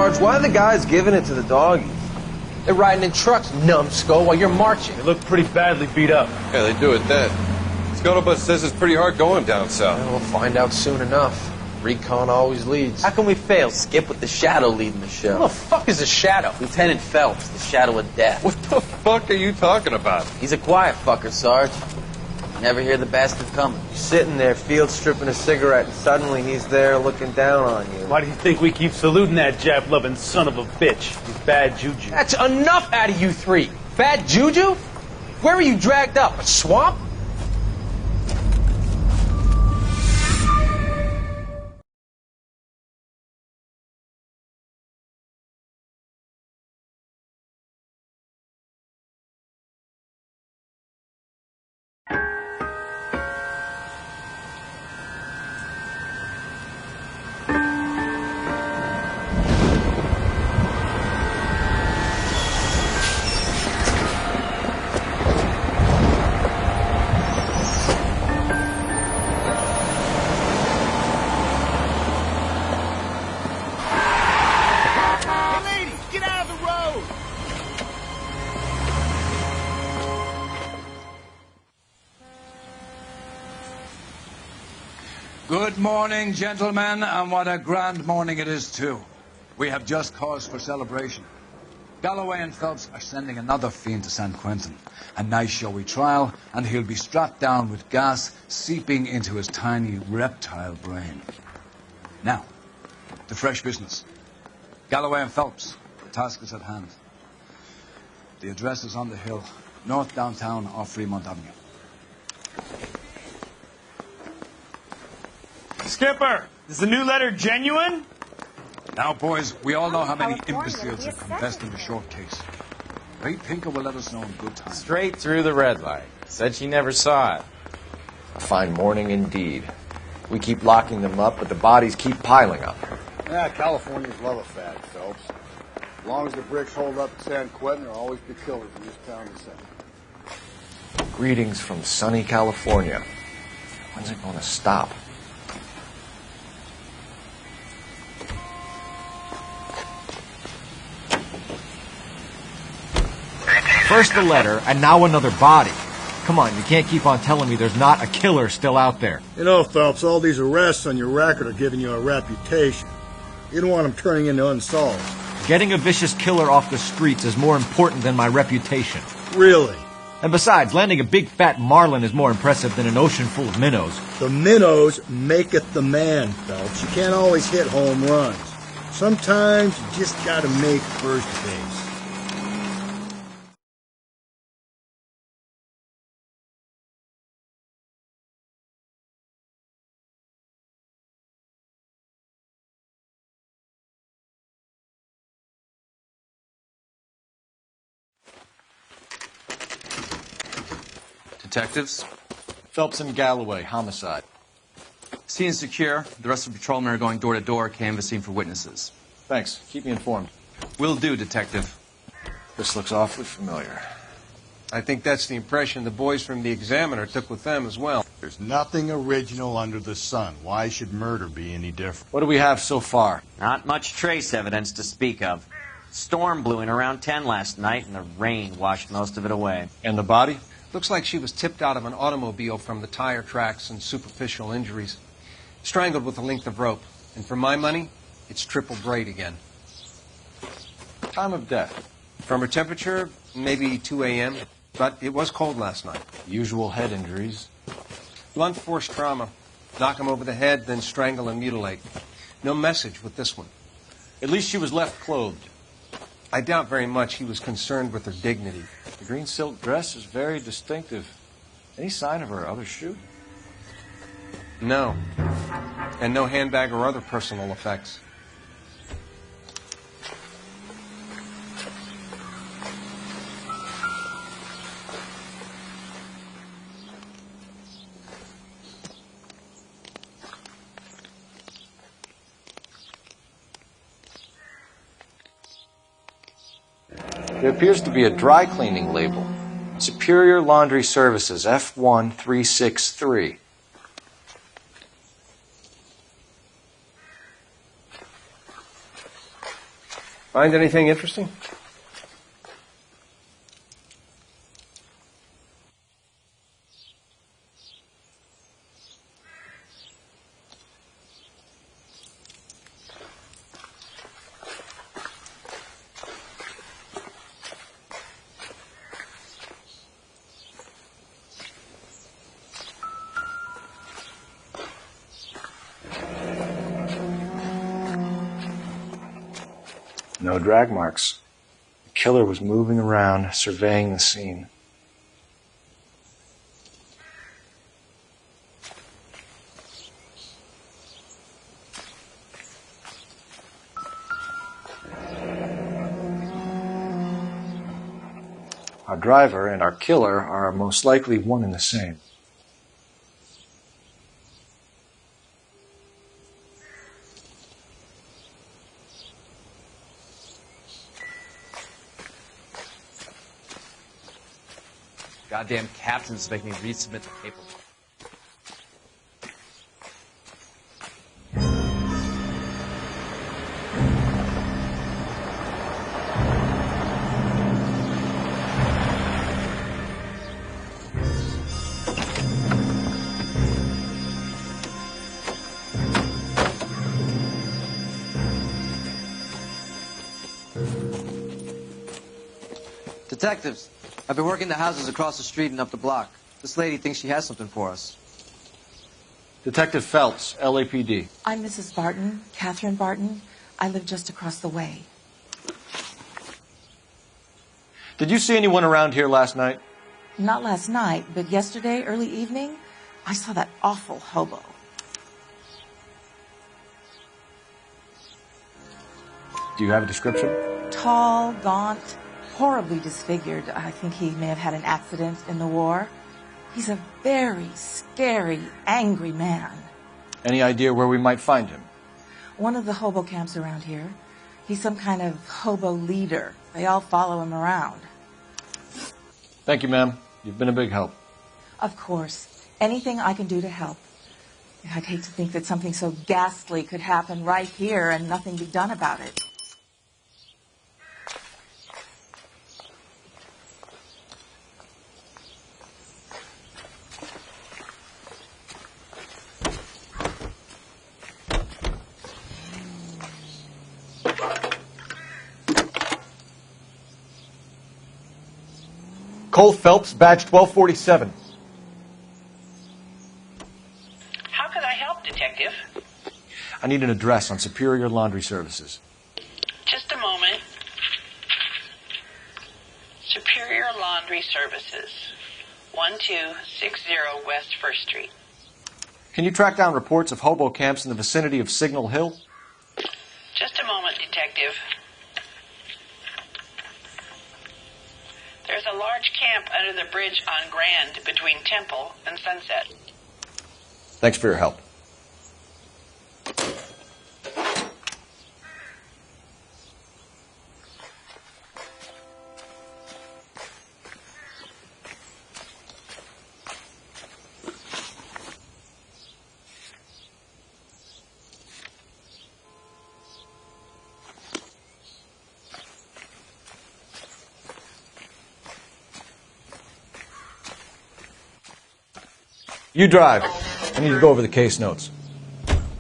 Sarge, why are the guys giving it to the doggies? They're riding in trucks, numbskull, while you're marching. They look pretty badly beat up. Yeah, they do at that. Scuttlebutt says it's pretty hard going down south. Well, we'll find out soon enough. Recon always leads. How can we fail, Skip, with the Shadow leading the show? Who the fuck is a Shadow? Lieutenant Phelps, the Shadow of Death. What the fuck are you talking about? He's a quiet fucker, Sarge. Never hear the bastard coming. You're sitting there, field stripping a cigarette, and suddenly he's there looking down on you. Why do you think we keep saluting that Jap-loving son of a bitch? He's bad juju. That's enough out of you three. Bad juju? Where were you dragged up? A swamp? Good morning, gentlemen, and what a grand morning it is, too. We have just cause for celebration. Galloway and Phelps are sending another fiend to San Quentin. A nice showy trial, and he'll be strapped down with gas seeping into his tiny reptile brain. Now, to fresh business. Galloway and Phelps, the task is at hand. The address is on the hill, north downtown off Fremont Avenue. Skipper, is the new letter genuine? Now, boys, we all know how many imbeciles have confessed in the short case. Ray Pinker will let us know in good time. Straight through the red light. Said she never saw it. A fine morning indeed. We keep locking them up, but the bodies keep piling up. Yeah, Californians love a fad, Phelps. As long as the bricks hold up at San Quentin, there'll always be killers in this town and city. Greetings from sunny California. When's it going to stop? First the letter, and now another body. Come on, you can't keep on telling me there's not a killer still out there. You know, Phelps, all these arrests on your record are giving you a reputation. You don't want them turning into unsolved. Getting a vicious killer off the streets is more important than my reputation. Really? And besides, landing a big fat marlin is more impressive than an ocean full of minnows. The minnows maketh the man, Phelps. You can't always hit home runs. Sometimes you just gotta make first base. Detectives? Phelps and Galloway, homicide. Scene is secure. The rest of the patrolmen are going door to door, canvassing for witnesses. Thanks. Keep me informed. Will do, Detective. This looks awfully familiar. I think that's the impression the boys from the Examiner took with them as well. There's nothing original under the sun. Why should murder be any different? What do we have so far? Not much trace evidence to speak of. Storm blew in around 10 last night, and the rain washed most of it away. And the body? Looks like she was tipped out of an automobile from the tire tracks and superficial injuries. Strangled with a length of rope. And for my money, it's triple braid again. Time of death? From her temperature, maybe 2 a.m., but it was cold last night. Usual head injuries. Blunt force trauma. Knock him over the head, then strangle and mutilate. No message with this one. At least she was left clothed. I doubt very much he was concerned with her dignity. The green silk dress is very distinctive. Any sign of her other shoe? No. And no handbag or other personal effects. It appears to be a dry cleaning label. Superior Laundry Services, F1363. Find anything interesting? No drag marks. The killer was moving around, surveying the scene. Our driver and our killer are most likely one and the same. Goddamn captains make me resubmit the paperwork. Detectives, I've been working the houses across the street and up the block. This lady thinks she has something for us. Detective Phelps, LAPD. I'm Mrs. Barton, Catherine Barton. I live just across the way. Did you see anyone around here last night? Not last night, but yesterday, early evening, I saw that awful hobo. Do you have a description? Tall, gaunt, horribly disfigured. I think he may have had an accident in the war. He's a very scary, angry man. Any idea where we might find him? One of the hobo camps around here. He's some kind of hobo leader. They all follow him around. Thank you, ma'am. You've been a big help. Of course. Anything I can do to help. I'd hate to think that something so ghastly could happen right here and nothing be done about it. Cole Phelps, badge 1247. How can I help, Detective? I need an address on Superior Laundry Services. Just a moment. Superior Laundry Services, 1260 West 1st Street. Can you track down reports of hobo camps in the vicinity of Signal Hill? Just a moment, Detective. There's a large camp under the bridge on Grand between Temple and Sunset. Thanks for your help. You drive. I need to go over the case notes.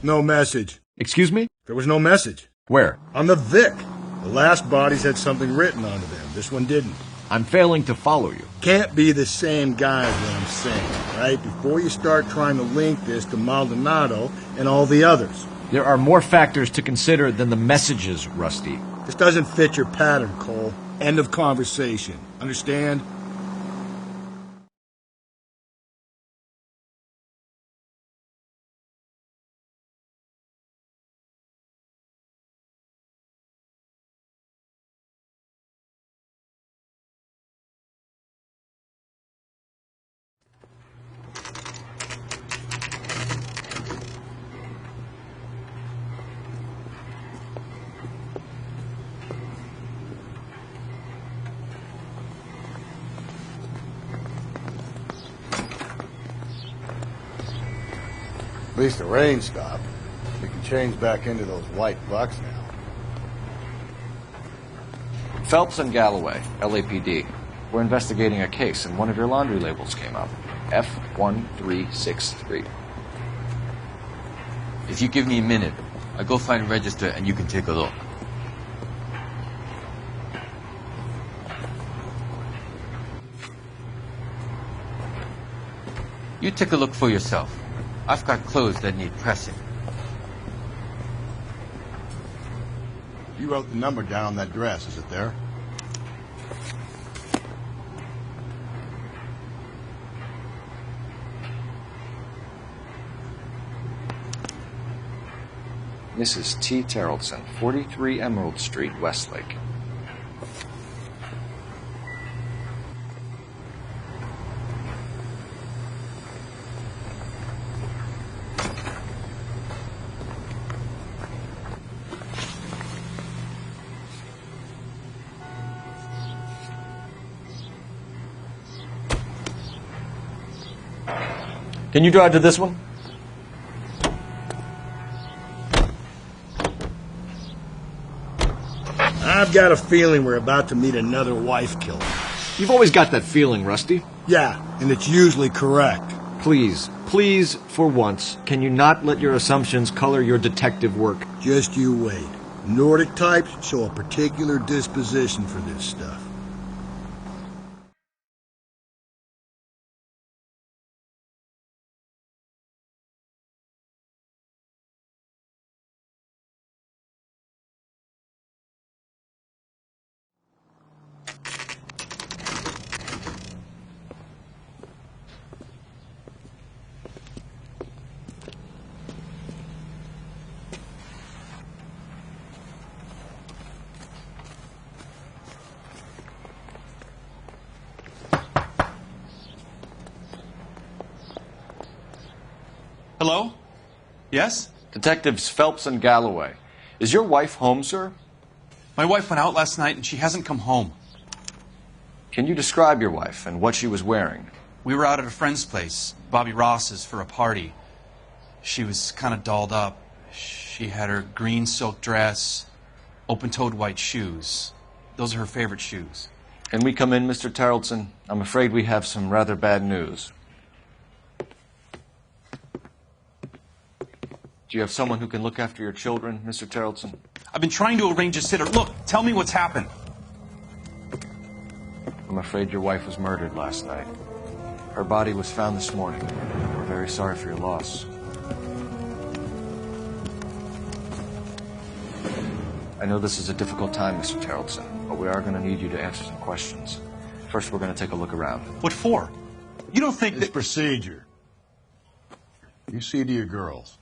No message. Excuse me? There was no message. Where? On the Vic. The last bodies had something written onto them. This one didn't. I'm failing to follow you. Can't be the same guy is what I'm saying, right? Before you start trying to link this to Maldonado and all the others. There are more factors to consider than the messages, Rusty. This doesn't fit your pattern, Cole. End of conversation. Understand? At least the rain stopped. We can change back into those white bucks now. Phelps and Galloway, LAPD. We're investigating a case, and one of your laundry labels came up. F1363. If you give me a minute, I'll go find a register and you can take a look. You take a look for yourself. I've got clothes that need pressing. You wrote the number down on that dress. Is it there? Mrs. T. Terrellson, 43 Emerald Street, Westlake. Can you drive to this one? I've got a feeling we're about to meet another wife killer. You've always got that feeling, Rusty. Yeah, and it's usually correct. Please, for once, can you not let your assumptions color your detective work? Just you wait. Nordic types show a particular disposition for this stuff. Hello? Yes? Detectives Phelps and Galloway. Is your wife home, sir? My wife went out last night and she hasn't come home. Can you describe your wife and what she was wearing? We were out at a friend's place, Bobby Ross's, for a party. She was kind of dolled up. She had her green silk dress, open-toed white shoes. Those are her favorite shoes. Can we come in, Mr. Terrellson? I'm afraid we have some rather bad news. Do you have someone who can look after your children, Mr. Terrellson? I've been trying to arrange a sitter. Look, tell me what's happened. I'm afraid your wife was murdered last night. Her body was found this morning. We're very sorry for your loss. I know this is a difficult time, Mr. Terrellson, but we are going to need you to answer some questions. First, we're going to take a look around. What for? You don't think It's procedure. You see to your girls.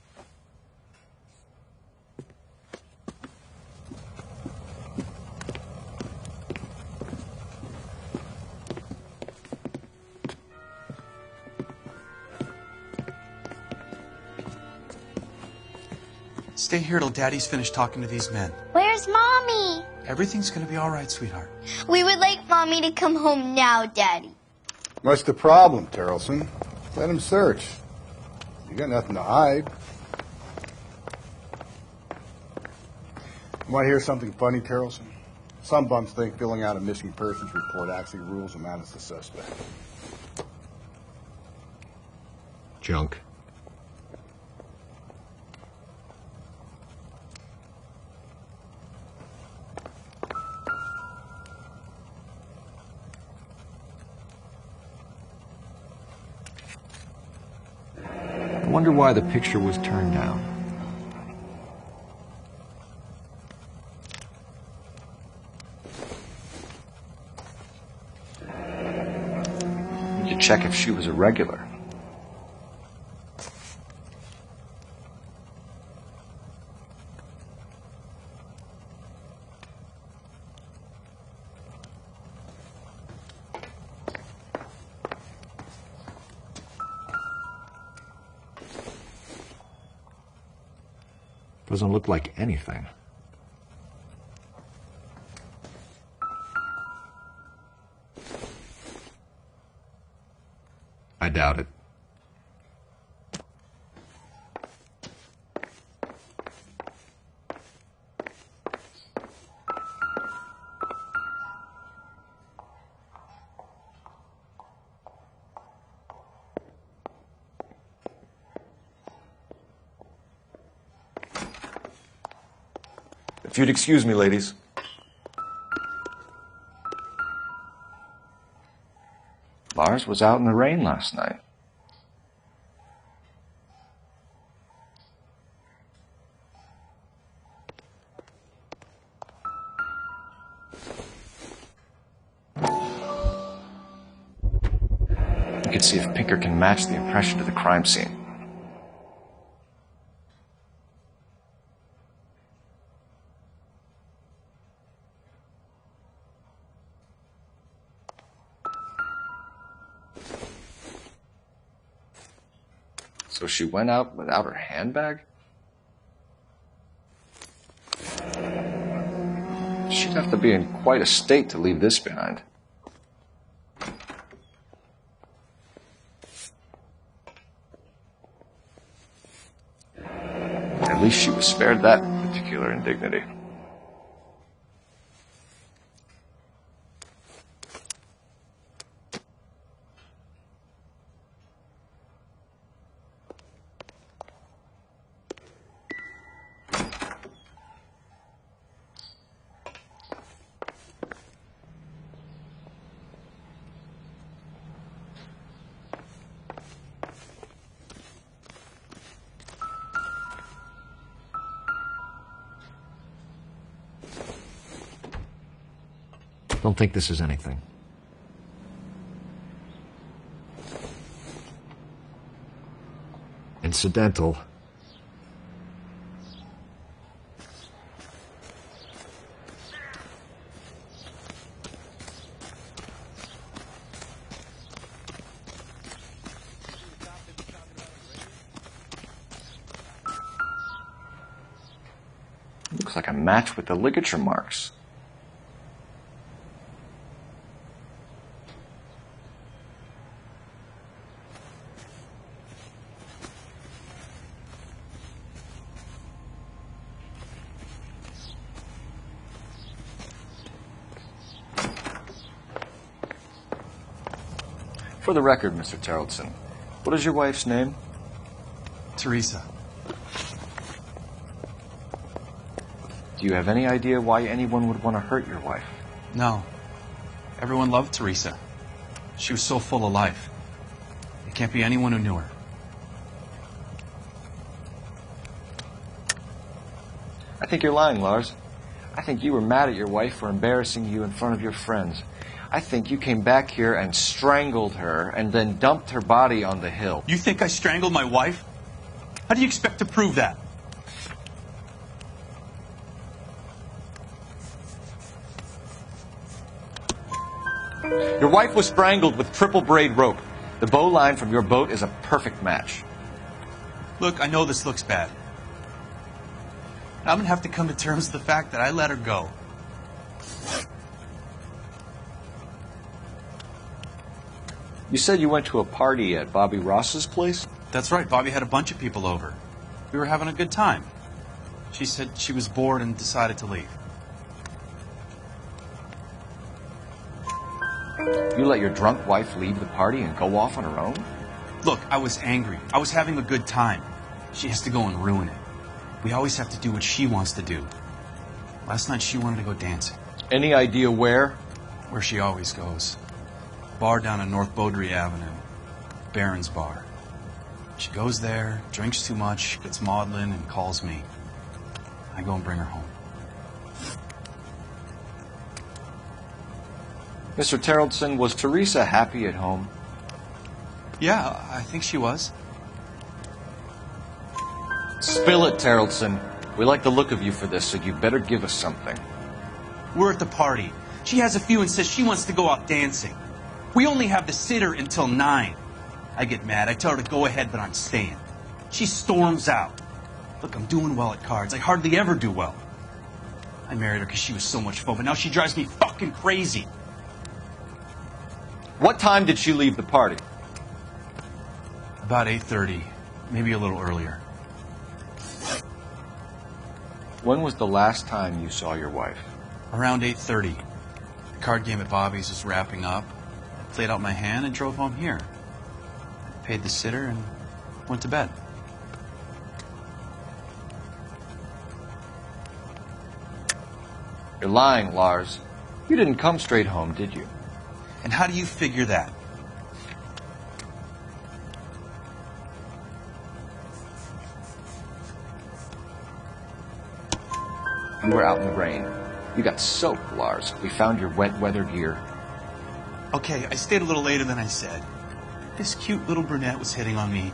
Stay here till Daddy's finished talking to these men. Where's Mommy? Everything's gonna be all right, sweetheart. We would like Mommy to come home now, Daddy. What's the problem, Terrellson? Let him search. You got nothing to hide. Want to hear something funny, Terrellson? Some bums think filling out a missing persons report actually rules them out as a suspect. Junk. I wonder why the picture was turned down. We need to check if she was a regular. Doesn't look like anything. I doubt it. If you'd excuse me, ladies. Lars was out in the rain last night. You can see if Pinker can match the impression to the crime scene. So she went out without her handbag? She'd have to be in quite a state to leave this behind. At least she was spared that particular indignity. Don't think this is anything. Incidental. Looks like a match with the ligature marks. For the record, Mr. Terrellson, what is your wife's name? Teresa. Do you have any idea why anyone would want to hurt your wife? No. Everyone loved Teresa. She was so full of life. It can't be anyone who knew her. I think you're lying, Lars. I think you were mad at your wife for embarrassing you in front of your friends. I think you came back here and strangled her and then dumped her body on the hill. You think I strangled my wife? How do you expect to prove that? Your wife was strangled with triple braid rope. The bow line from your boat is a perfect match. Look, I know this looks bad. I'm going to have to come to terms with the fact that I let her go. You said you went to a party at Bobby Ross's place? That's right. Bobby had a bunch of people over. We were having a good time. She said she was bored and decided to leave. You let your drunk wife leave the party and go off on her own? Look, I was angry. I was having a good time. She has to go and ruin it. We always have to do what she wants to do. Last night she wanted to go dancing. Any idea where? Where she always goes. Bar down on North Beaudry Avenue. Barron's Bar. She goes there, drinks too much, gets maudlin, and calls me. I go and bring her home. Mr. Terrellson, was Teresa happy at home? Yeah, I think she was. Spill it, Terrellson. We like the look of you for this, so you better give us something. We're at the party. She has a few and says she wants to go out dancing. We only have the sitter until 9. I get mad. I tell her to go ahead, but I'm staying. She storms out. Look, I'm doing well at cards. I hardly ever do well. I married her because she was so much fun, but now she drives me fucking crazy. What time did she leave the party? About 8:30, maybe a little earlier. When was the last time you saw your wife? Around 8:30. The card game at Bobby's was wrapping up. I played out my hand and drove home here. Paid the sitter and went to bed. You're lying, Lars. You didn't come straight home, did you? And how do you figure that? You were out in the rain. You got soaked, Lars. We found your wet weather gear. Okay, I stayed a little later than I said. This cute little brunette was hitting on me.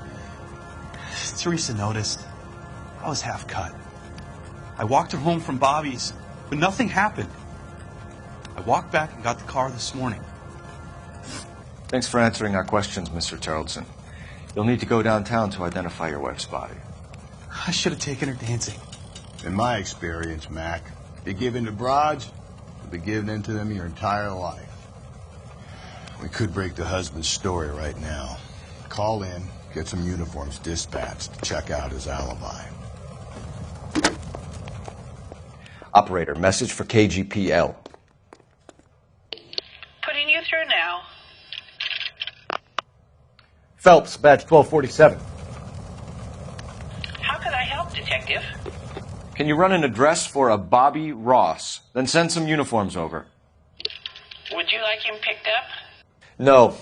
Teresa noticed. I was half cut. I walked her home from Bobby's, but nothing happened. I walked back and got the car this morning. Thanks for answering our questions, Mr. Tarleton. You'll need to go downtown to identify your wife's body. I should have taken her dancing. In my experience, Mac, you give in to broads, you'll be giving in to them your entire life. We could break the husband's story right now. Call in, get some uniforms dispatched, check out his alibi. Operator, message for KGPL. Putting you through now. Phelps, badge 1247. How could I help, Detective? Can you run an address for a Bobby Ross? Then send some uniforms over. Would you like him picked up? No.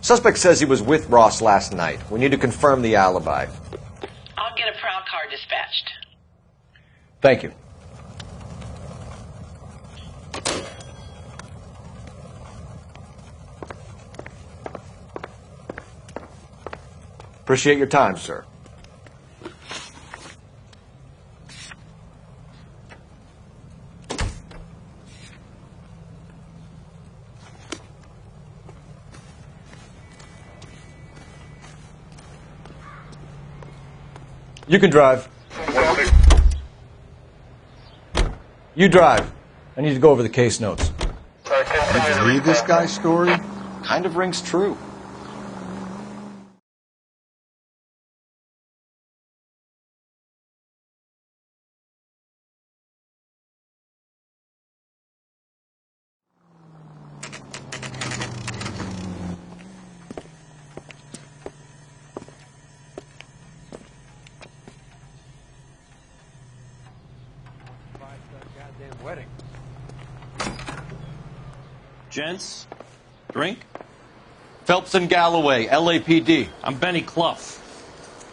Suspect says he was with Ross last night. We need to confirm the alibi. I'll get a prowl car dispatched. Thank you. Appreciate your time, sir. You can drive. You drive. I need to go over the case notes. Did you read this guy's story? Kind of rings true. Wedding. Gents, drink? Phelps and Galloway, LAPD. I'm Benny Clough.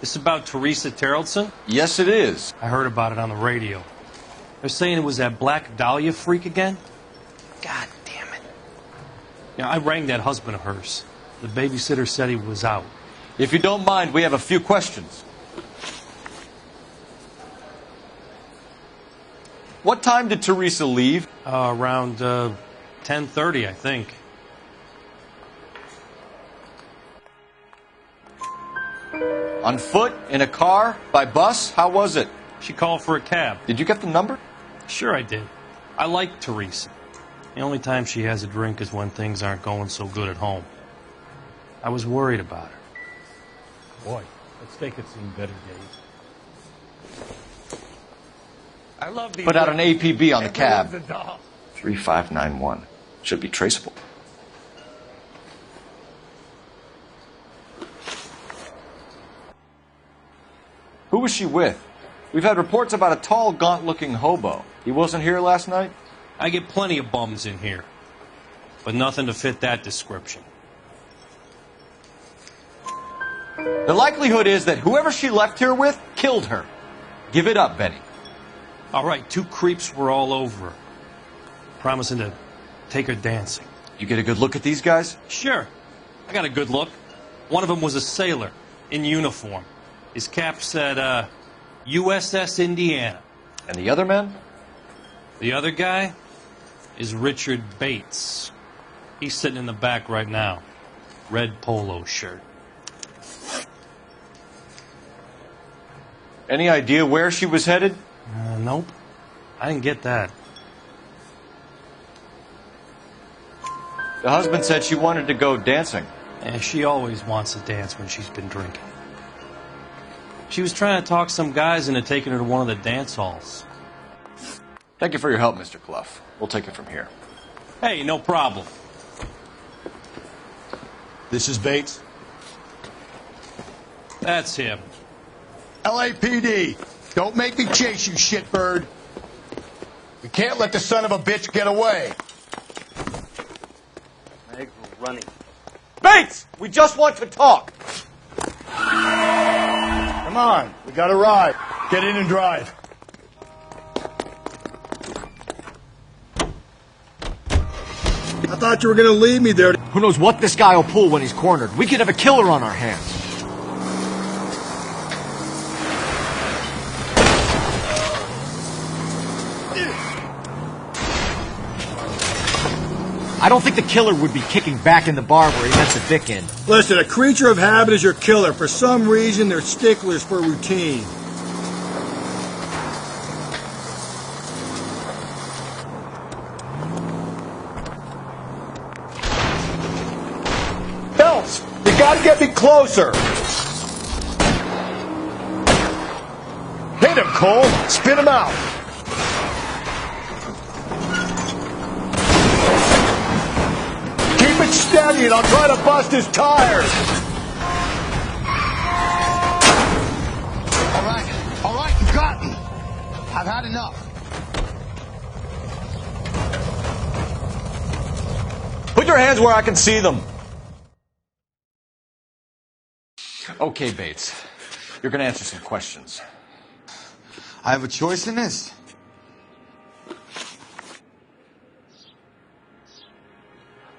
This about Teresa Tarleton? Yes, it is. I heard about it on the radio. They're saying it was that Black Dahlia freak again? God damn it. Yeah, I rang that husband of hers. The babysitter said he was out. If you don't mind, we have a few questions. What time did Teresa leave? Around 10:30, I think. On foot? In a car? By bus? How was it? She called for a cab. Did you get the number? Sure I did. I like Teresa. The only time she has a drink is when things aren't going so good at home. I was worried about her. Boy, let's take it some better days. I love these. Put out an APB on the cab. Everyone's a doll. 3591. Should be traceable. Who was she with? We've had reports about a tall, gaunt-looking hobo. He wasn't here last night? I get plenty of bums in here, but nothing to fit that description. The likelihood is that whoever she left here with killed her. Give it up, Benny. All right, two creeps were all over her, promising to take her dancing. You get a good look at these guys? Sure. I got a good look. One of them was a sailor in uniform. His cap said, USS Indiana. And the other man? The other guy is Richard Bates. He's sitting in the back right now. Red polo shirt. Any idea where she was headed? Nope. I didn't get that. The husband said she wanted to go dancing. Yeah, she always wants to dance when she's been drinking. She was trying to talk some guys into taking her to one of the dance halls. Thank you for your help, Mr. Clough. We'll take it from here. Hey, no problem. This is Bates. That's him. LAPD. Don't make me chase you, shitbird. We can't let the son of a bitch get away. Meg, we're running. Bates! We just want to talk! Come on, we got a ride. Get in and drive. I thought you were going to leave me there. Who knows what this guy will pull when he's cornered? We could have a killer on our hands. I don't think the killer would be kicking back in the bar where he lets a dick in. Listen, a creature of habit is your killer. For some reason, they're sticklers for routine. Phelps, you gotta get me closer. Hit him, Cole. Spin him out. Keep it steady and I'll try to bust his tires. All right, you got me. I've had enough. Put your hands where I can see them. Okay, Bates. You're gonna answer some questions. I have a choice in this.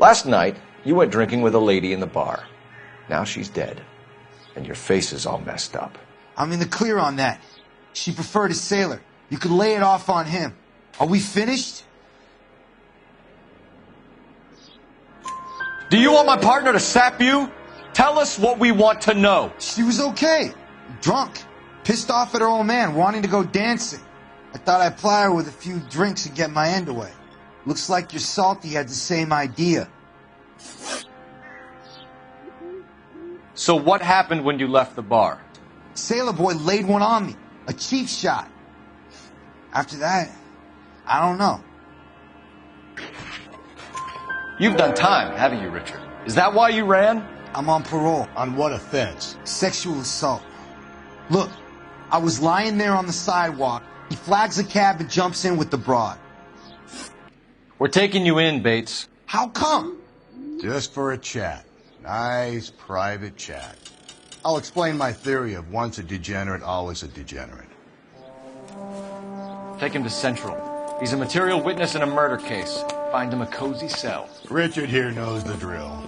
Last night, you went drinking with a lady in the bar. Now she's dead. And your face is all messed up. I'm in the clear on that. She preferred a sailor. You could lay it off on him. Are we finished? Do you want my partner to sap you? Tell us what we want to know. She was okay. Drunk. Pissed off at her old man, wanting to go dancing. I thought I'd ply her with a few drinks and get my end away. Looks like your salty had the same idea. So what happened when you left the bar? Sailor boy laid one on me. A cheap shot. After that, I don't know. You've done time, haven't you, Richard? Is that why you ran? I'm on parole. On what offense? Sexual assault. Look, I was lying there on the sidewalk. He flags a cab and jumps in with the broad. We're taking you in, Bates. How come? Just for a chat. Nice private chat. I'll explain my theory of once a degenerate, always a degenerate. Take him to Central. He's a material witness in a murder case. Find him a cozy cell. Richard here knows the drill.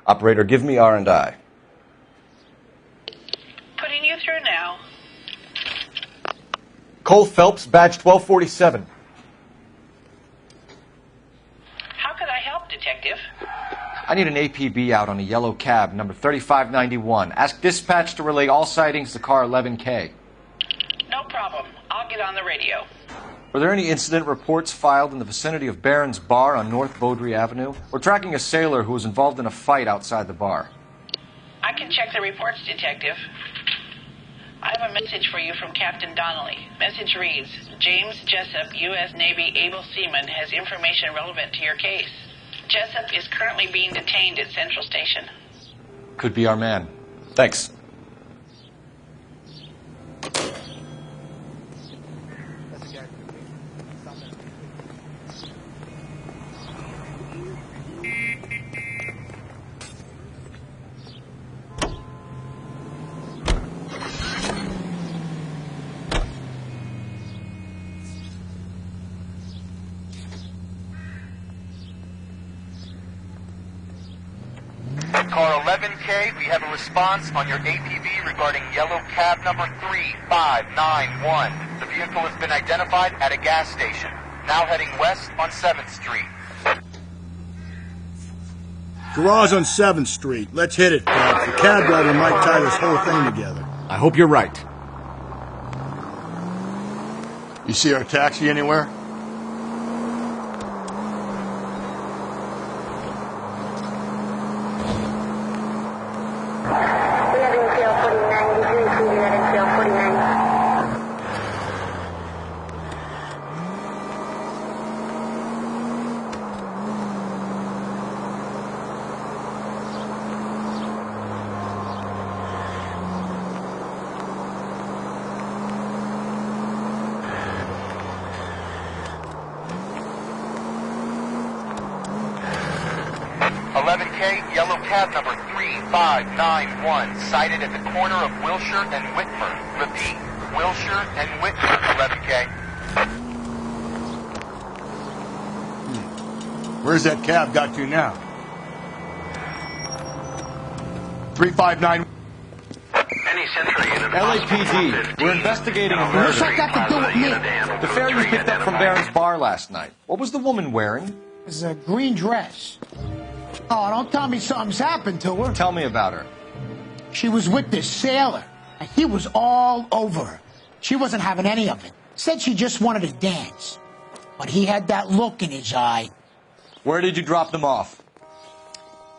Operator, give me R&I. Putting you through now. Cole Phelps, badge 1247. How could I help, Detective? I need an APB out on a yellow cab, number 3591. Ask dispatch to relay all sightings to car 11K. No problem. I'll get on the radio. Were there any incident reports filed in the vicinity of Barron's Bar on North Beaudry Avenue? We're tracking a sailor who was involved in a fight outside the bar. I can check the reports, Detective. I have a message for you from Captain Donnelly. Message reads, James Jessup, U.S. Navy able seaman, has information relevant to your case. Jessup is currently being detained at Central Station. Could be our man. Thanks. Car 11K, we have a response on your APB regarding yellow cab number 3591. The vehicle has been identified at a gas station. Now heading west on 7th Street. Garage on 7th Street. Let's hit it, Phelps. The cab driver might tie this whole thing together. I hope you're right. You see our taxi anywhere? Yellow cab number 3591, sighted at the corner of Wilshire and Whitmer. Repeat, Wilshire and Whitmer, 11K. Where's that cab got to now? 359. LAPD, we're investigating a murder. What's that got to do with me? The fare you picked up from Barron's bar last night. What was the woman wearing? It's a green dress. Oh, don't tell me something's happened to her. Tell me about her. She was with this sailor, and he was all over her. She wasn't having any of it. Said she just wanted to dance. But he had that look in his eye. Where did you drop them off?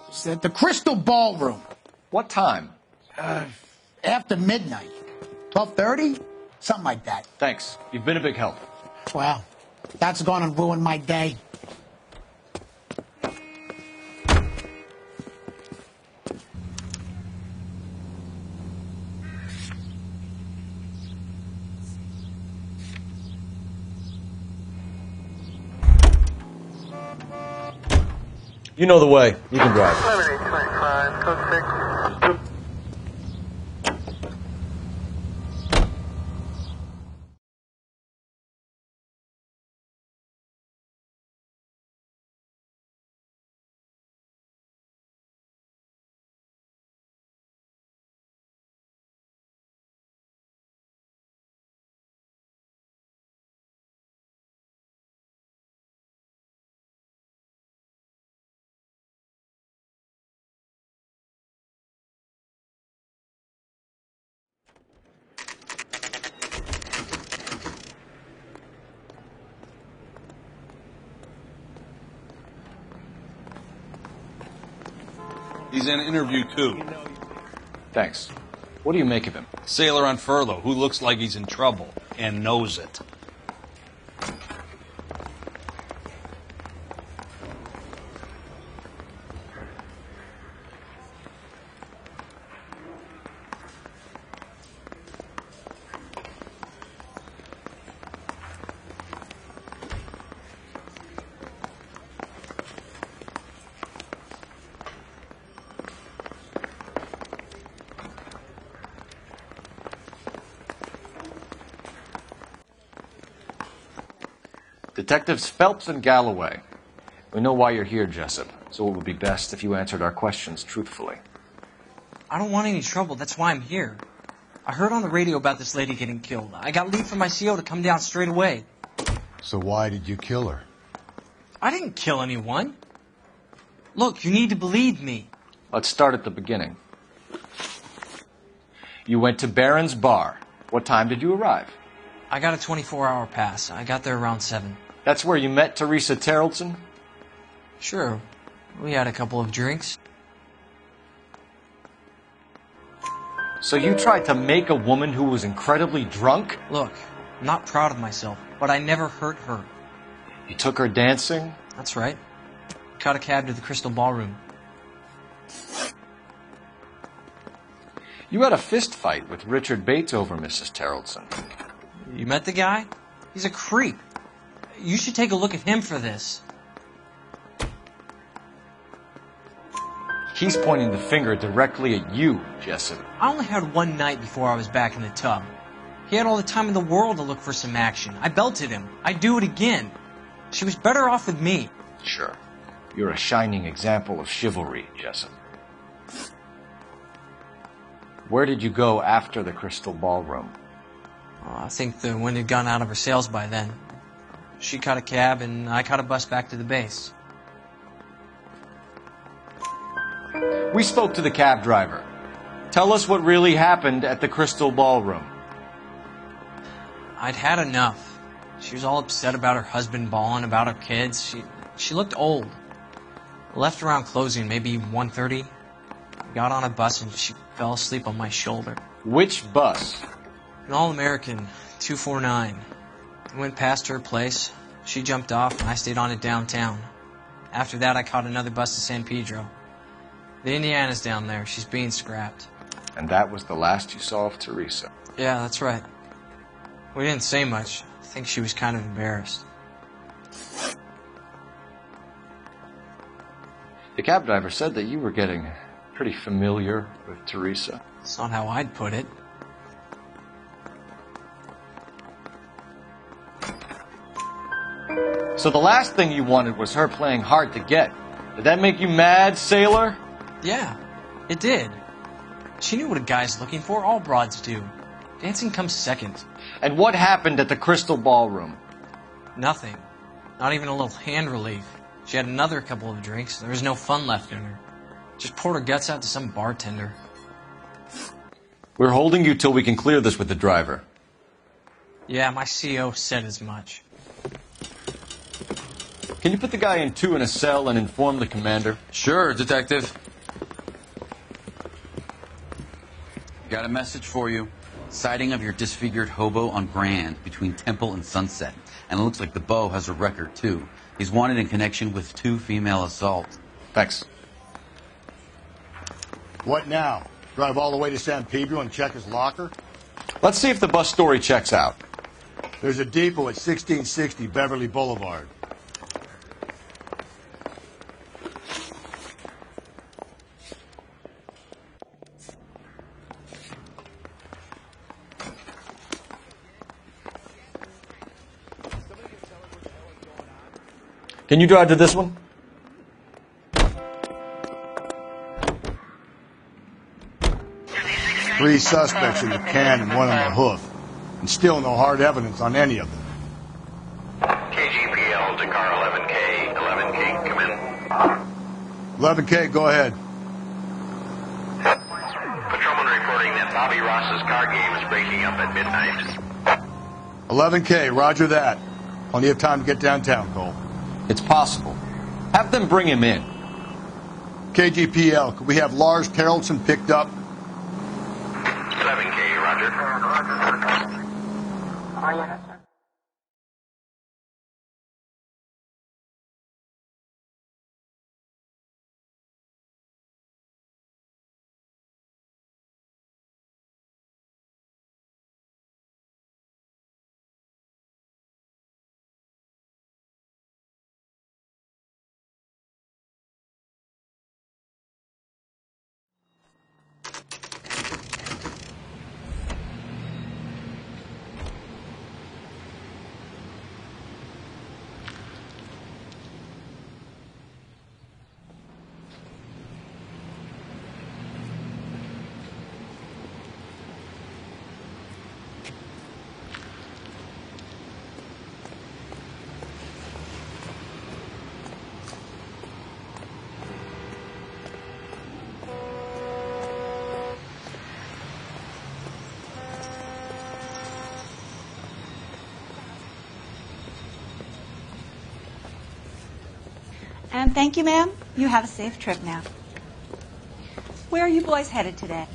It's at the Crystal Ballroom. What time? After midnight. 12:30? Something like that. Thanks. You've been a big help. Well, that's gonna ruin my day. You know the way. You can drive. 7825, code 6. He's in interview 2. Thanks. What do you make of him? Sailor on furlough who looks like he's in trouble and knows it. Detectives Phelps and Galloway. We know why you're here, Jessup, so it would be best if you answered our questions truthfully. I don't want any trouble. That's why I'm here. I heard on the radio about this lady getting killed. I got leave from my CO to come down straight away. So why did you kill her? I didn't kill anyone. Look, you need to believe me. Let's start at the beginning. You went to Barron's bar. What time did you arrive? I got a 24-hour pass. I got there around 7. That's where you met Teresa Terrellson? Sure. We had a couple of drinks. So you tried to make a woman who was incredibly drunk? Look, I'm not proud of myself, but I never hurt her. You took her dancing? That's right. Caught a cab to the Crystal Ballroom. You had a fist fight with Richard Bates over Mrs. Terrellson. You met the guy? He's a creep. You should take a look at him for this. He's pointing the finger directly at you, Jessup. I only had one night before I was back in the tub. He had all the time in the world to look for some action. I belted him. I'd do it again. She was better off with me. Sure. You're a shining example of chivalry, Jessup. Where did you go after the Crystal Ballroom? I think the wind had gone out of her sails by then. She caught a cab, and I caught a bus back to the base. We spoke to the cab driver. Tell us what really happened at the Crystal Ballroom. I'd had enough. She was all upset about her husband bawling about her kids. She looked old. Left around closing, maybe 1:30. got on a bus and she fell asleep on my shoulder. Which bus? An All-American 249. I went past her place. She jumped off and I stayed on it downtown. After that, I caught another bus to San Pedro. The Indiana's down there. She's being scrapped. And that was the last you saw of Teresa? Yeah, that's right. We didn't say much. I think she was kind of embarrassed. The cab driver said that you were getting pretty familiar with Teresa. That's not how I'd put it. So the last thing you wanted was her playing hard to get. Did that make you mad, sailor? Yeah, it did. She knew what a guy's looking for. All broads do. Dancing comes second. And what happened at the Crystal Ballroom? Nothing. Not even a little hand relief. She had another couple of drinks. There was no fun left in her. Just poured her guts out to some bartender. We're holding you till we can clear this with the driver. Yeah, my CO said as much. Can you put the guy in 2 in a cell and inform the commander? Sure, Detective. Got a message for you. Sighting of your disfigured hobo on Grand between Temple and Sunset. And it looks like the Beau has a record, too. He's wanted in connection with 2 female assaults. Thanks. What now? Drive all the way to San Pedro and check his locker? Let's see if the bus story checks out. There's a depot at 1660 Beverly Boulevard. Can you drive to this one? Three suspects in the can and one on the hoof. And still no hard evidence on any of them. KGPL to car 11K. 11K, come in. 11K, go ahead. Patrolman reporting that Bobby Ross's car game is breaking up at midnight. 11K, roger that. Plenty of time to get downtown, Cole. It's possible. Have them bring him in. KGPL, could we have Lars Carrollson picked up? 11K, roger. And thank you, ma'am. You have a safe trip now. Where are you boys headed today?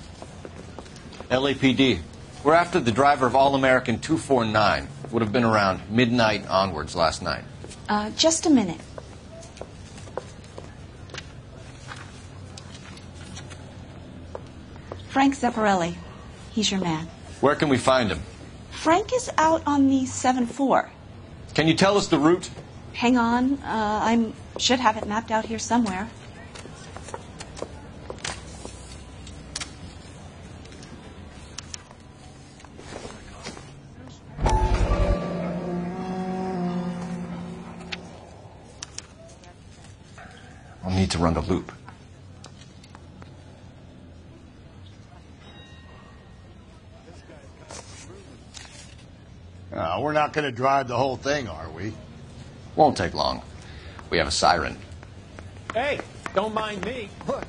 LAPD. We're after the driver of All-American 249. Would have been around midnight onwards last night. Just a minute. Frank Zepparelli. He's your man. Where can we find him? Frank is out on the 7-4. Can you tell us the route? Hang on. I should have it mapped out here somewhere. I'll need to run the loop. We're not going to drive the whole thing, are we? Won't take long. We have a siren. Hey, don't mind me. Look.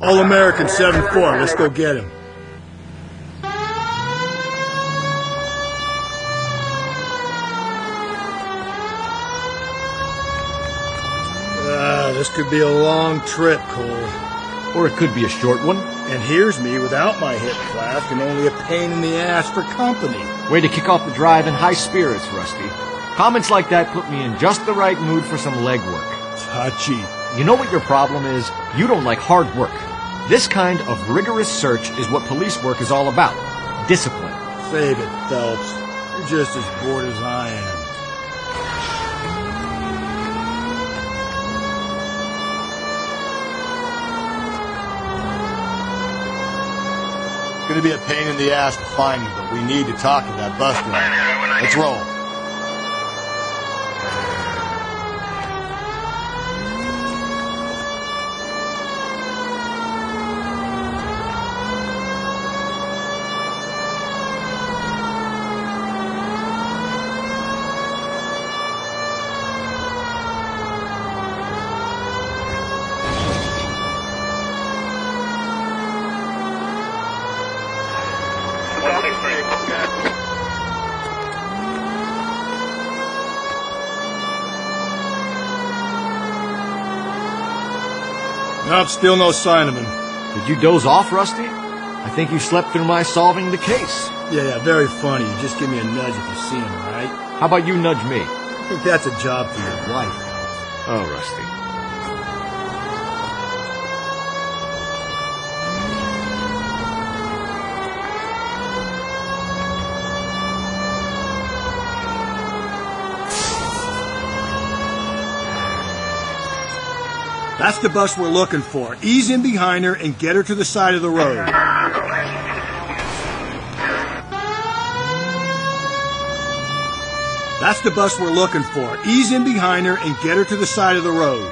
All-American 7-4. Let's go get him. This could be a long trip, Cole. Or it could be a short one. And here's me without my hip flask and only a pain in the ass for company. Way to kick off the drive in high spirits, Rusty. Comments like that put me in just the right mood for some legwork. Touchy. You know what your problem is? You don't like hard work. This kind of rigorous search is what police work is all about. Discipline. Save it, Phelps. You're just as bored as I am. It's going to be a pain in the ass to find you, but we need to talk to that bus driver. Let's roll. Nope, still no sign of him. Did you doze off, Rusty? I think you slept through my solving the case. Yeah, very funny. You just give me a nudge if you see him, right? How about you nudge me? I think that's a job for your wife. Oh, Rusty. That's the bus we're looking for. Ease in behind her and get her to the side of the road. That's the bus we're looking for. Ease in behind her and get her to the side of the road.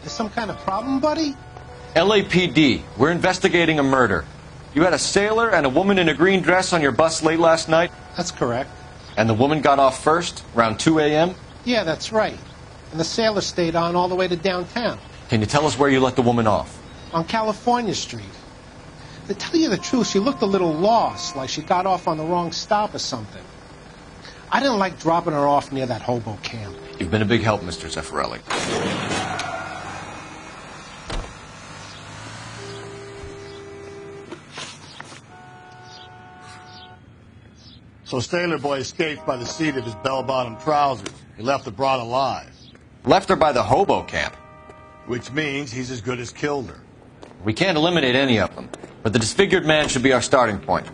Is some kind of problem, buddy? LAPD, we're investigating a murder. You had a sailor and a woman in a green dress on your bus late last night? That's correct. And the woman got off first, around 2 a.m.? Yeah, that's right. And the sailor stayed on all the way to downtown. Can you tell us where you let the woman off? On California Street. To tell you the truth, she looked a little lost, like she got off on the wrong stop or something. I didn't like dropping her off near that hobo camp. You've been a big help, Mr. Zeffirelli. So Sailor Boy escaped by the seat of his bell-bottom trousers. He left the broad alive. Left her by the hobo camp. Which means he's as good as killed her. We can't eliminate any of them, but the disfigured man should be our starting point.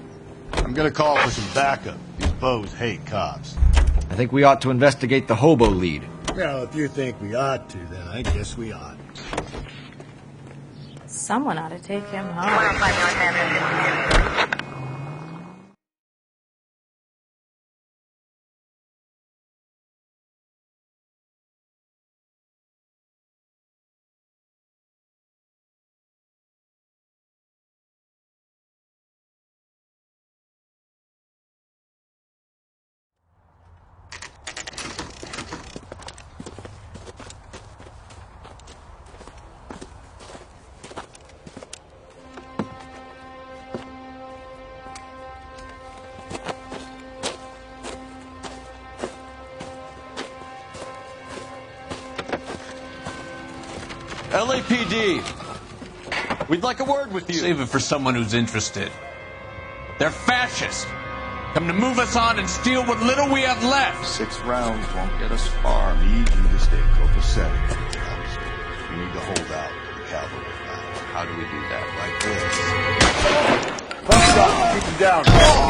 I'm going to call for some backup. These bows hate cops. I think we ought to investigate the hobo lead. Well, if you think we ought to, then I guess we ought. Someone ought to take him home. LAPD, we'd like a word with you. Save it for someone who's interested. They're fascists. Come to move us on and steal what little we have left. 6 rounds won't get us far. I need you to stay copacetic. You need to hold out to the cavalry battle. How do we do that? Like this. Let's stop. Keep them down.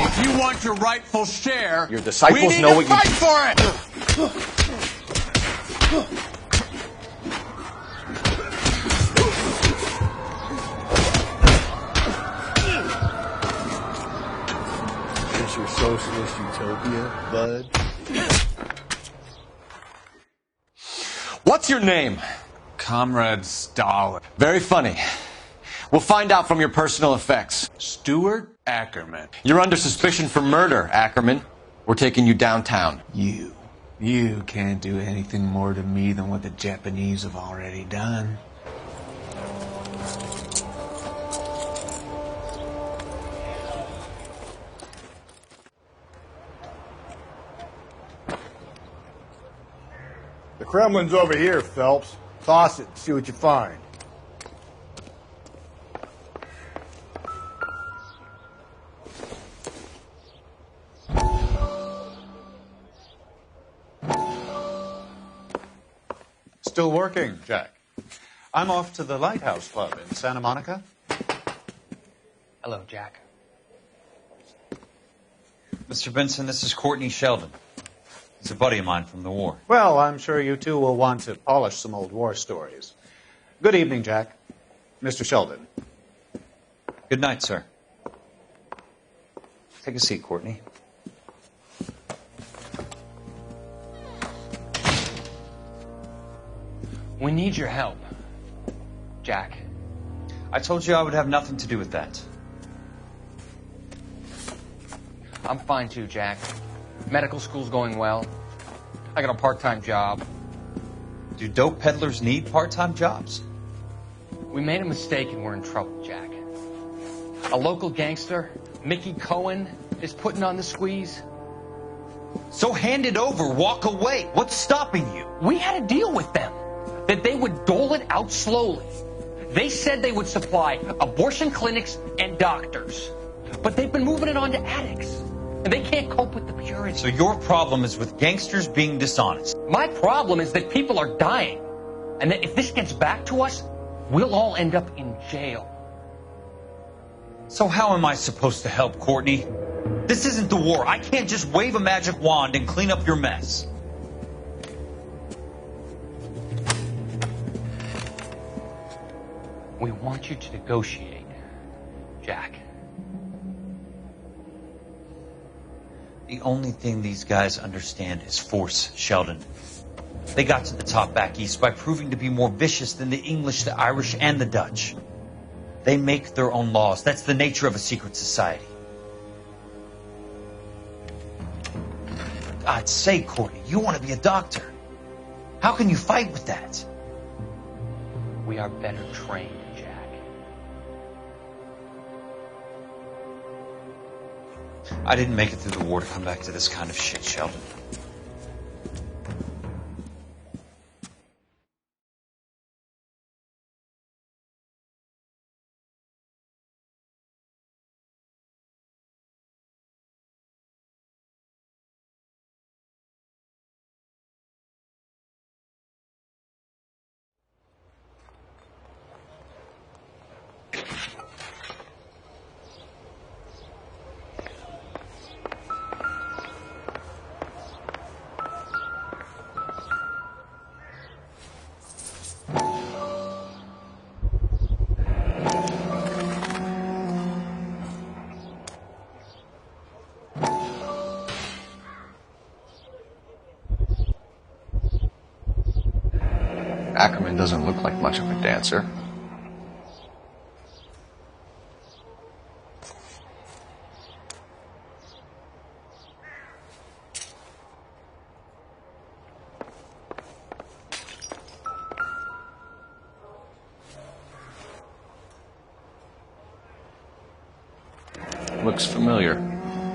If you want your rightful share, your disciples we need know to what you fight for it. Your socialist utopia, bud. What's your name? Comrade Stalin. Very funny. We'll find out from your personal effects. Stuart Ackerman. You're under suspicion for murder, Ackerman. We're taking you downtown. You can't do anything more to me than what the Japanese have already done. The Kremlin's over here, Phelps. Toss it, see what you find. Still working, Jack. I'm off to the Lighthouse Club in Santa Monica. Hello, Jack. Mr. Benson, this is Courtney Sheldon. He's a buddy of mine from the war. Well, I'm sure you two will want to polish some old war stories. Good evening, Jack. Mr. Sheldon. Good night, sir. Take a seat, Courtney. We need your help, Jack. I told you I would have nothing to do with that. I'm fine too, Jack. Medical school's going well. I got a part-time job. Do dope peddlers need part-time jobs? We made a mistake and we're in trouble, Jack. A local gangster, Mickey Cohen, is putting on the squeeze. So hand it over, walk away. What's stopping you? We had a deal with them that they would dole it out slowly. They said they would supply abortion clinics and doctors, but they've been moving it on to addicts, and they can't cope with the purity. So your problem is with gangsters being dishonest? My problem is that people are dying, and that if this gets back to us, we'll all end up in jail. So how am I supposed to help, Courtney? This isn't the war. I can't just wave a magic wand and clean up your mess. We want you to negotiate, Jack. The only thing these guys understand is force, Sheldon. They got to the top back east by proving to be more vicious than the English, the Irish, and the Dutch. They make their own laws. That's the nature of a secret society. For God's sake, Courtney, you want to be a doctor. How can you fight with that? We are better trained, Jack. I didn't make it through the war to come back to this kind of shit, Sheldon. Ackerman doesn't look like much of a dancer. Looks familiar.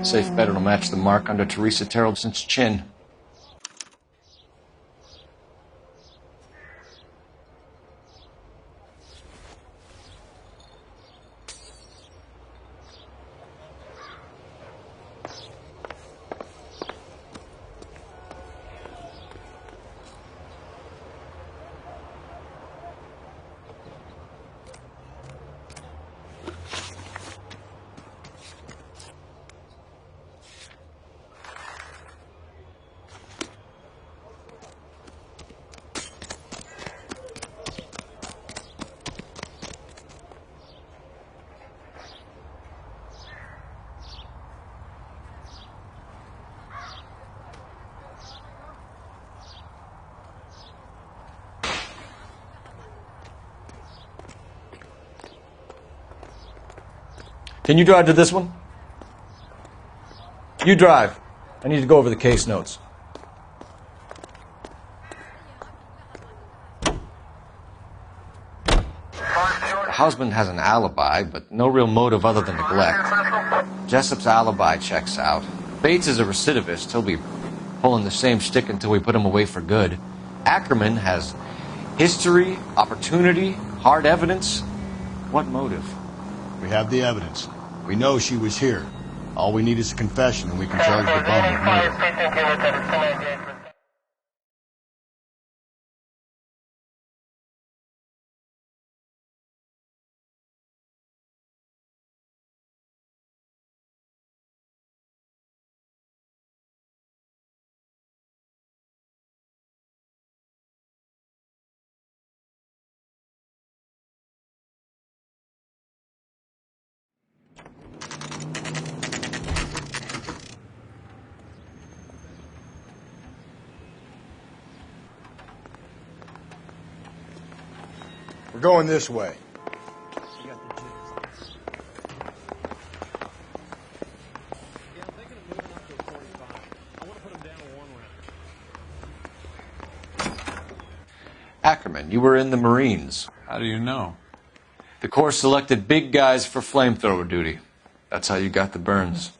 Safe bet it'll match the mark under Teresa Terrelson's chin. Can you drive to this one? You drive. I need to go over the case notes. The husband has an alibi, but no real motive other than neglect. Jessup's alibi checks out. Bates is a recidivist. He'll be pulling the same shtick until we put him away for good. Ackerman has history, opportunity, hard evidence. What motive? We have the evidence. We know she was here. All we need is a confession, and we can charge the bum with murder. We're going this way. Ackerman, you were in the Marines. How do you know? The Corps selected big guys for flamethrower duty. That's how you got the burns.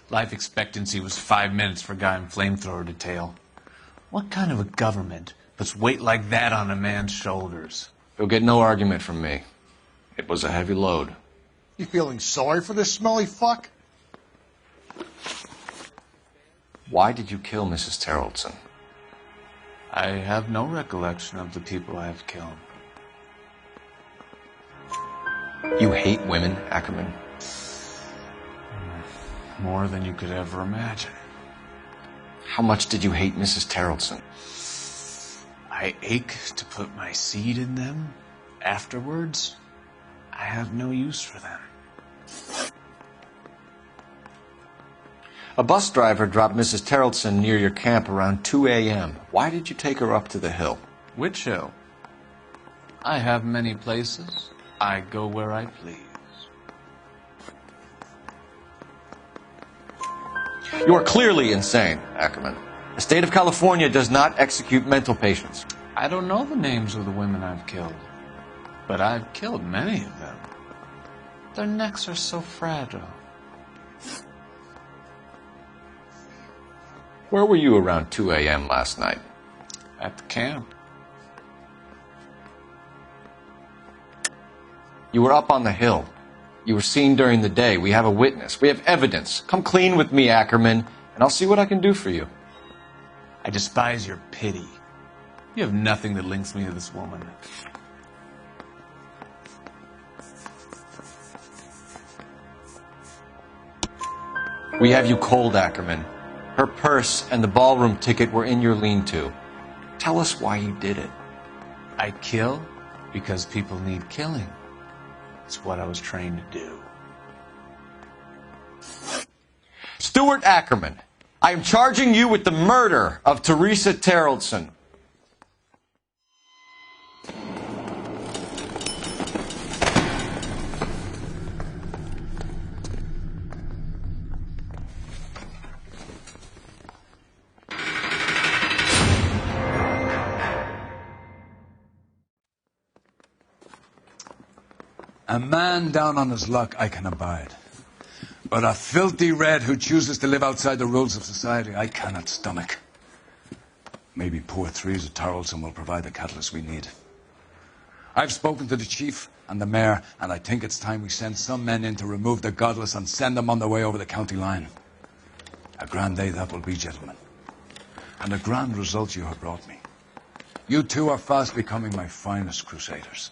Life expectancy was 5 minutes for a guy in flamethrower detail. What kind of a government puts weight like that on a man's shoulders? You'll get no argument from me. It was a heavy load. You feeling sorry for this smelly fuck? Why did you kill Mrs. Terrellson? I have no recollection of the people I have killed. You hate women, Ackerman? More than you could ever imagine. How much did you hate Mrs. Terrellson? I ache to put my seed in them. Afterwards, I have no use for them. A bus driver dropped Mrs. Terrellson near your camp around 2 a.m. Why did you take her up to the hill? Which hill? I have many places. I go where I please. You are clearly insane, Ackerman. The state of California does not execute mental patients. I don't know the names of the women I've killed, but I've killed many of them. Their necks are so fragile. Where were you around 2 a.m. last night? At the camp. You were up on the hill. You were seen during the day. We have a witness. We have evidence. Come clean with me, Ackerman, and I'll see what I can do for you. I despise your pity. You have nothing that links me to this woman. We have you cold, Ackerman. Her purse and the ballroom ticket were in your lean-to. Tell us why you did it. I kill because people need killing. It's what I was trained to do. Stuart Ackerman, I am charging you with the murder of Teresa Terrellson. A man down on his luck I can abide. But a filthy red who chooses to live outside the rules of society I cannot stomach. Maybe poor Teresa Terrellson will provide the catalyst we need. I've spoken to the chief and the mayor, and I think it's time we send some men in to remove the godless and send them on their way over the county line. A grand day that will be, gentlemen. And a grand result you have brought me. You two are fast becoming my finest crusaders.